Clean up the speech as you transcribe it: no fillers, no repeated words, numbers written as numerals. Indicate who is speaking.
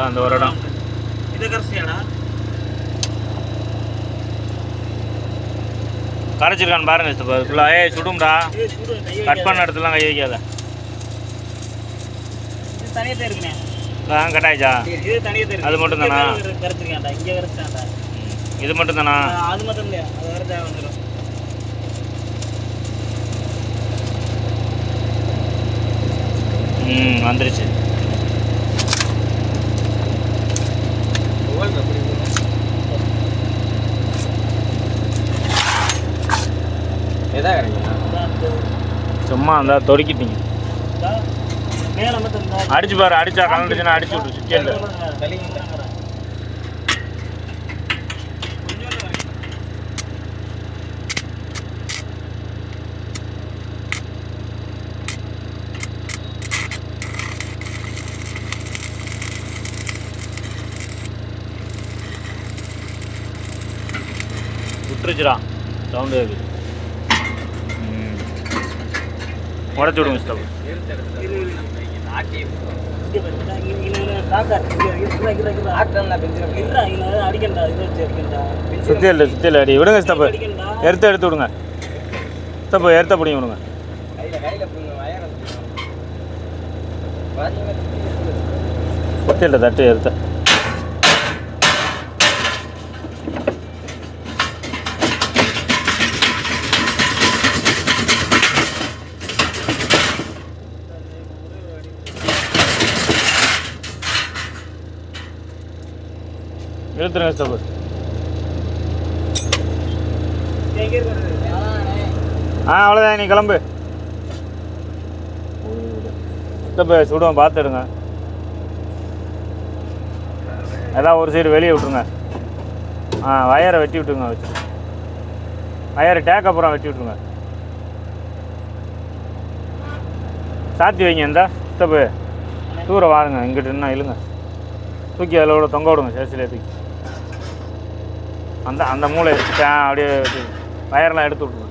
Speaker 1: அந்த ஒரு இடம் கரைச்சிருக்கான்னு பாருங்க ஃபுல்லாக. ஏய் சுடும்டா, கட் பண்ண இடத்துலாம் கை வைக்காத. கட்டாயிச்சா? அது மட்டும் தானா? இது மட்டும் தானா? வந்துருச்சு. சும்மா அந்த தொடுக்கிட்டீங்க. அடிச்சு பாரு, அடிச்சா கலந்துச்சுன்னா அடிச்சு விட்டு சுற்றியல் விட்டுருச்சுடா. சவுண்டு இருக்குது. உடச்சி விடுங்க ஸ்டவ். சுத்தியில் அடி விடுங்க ஸ்டப்பு. எடுத்து விடுங்க ஸ்டப்பு. எடுத்த பிடிங்க விடுங்க. சுத்தியில் தட்டு எடுத்த இழுத்துருங்க ஸ்டப்பு. அவ்வளோதான், நீ கிளம்பு. ஸ்டப்பு சுடுவோம், பார்த்துடுங்க. ஏதாவது ஒரு சைடு வெளியே விட்ருங்க. வயரை வெட்டி விட்டுருங்க. வச்சு வயரை டேக் அப்புறம் வெட்டி விட்ருங்க. சாத்தி வைங்க. இந்த ஸ்டப்பு தூரம் வாருங்க. இங்கிட்டு என்ன இழுங்க, தூக்கி அதில் விட தொங்க விடுங்க. சேசிலே தூக்கி அந்த மூளை அப்படியே வயரெலாம் எடுத்து விட்ருங்க.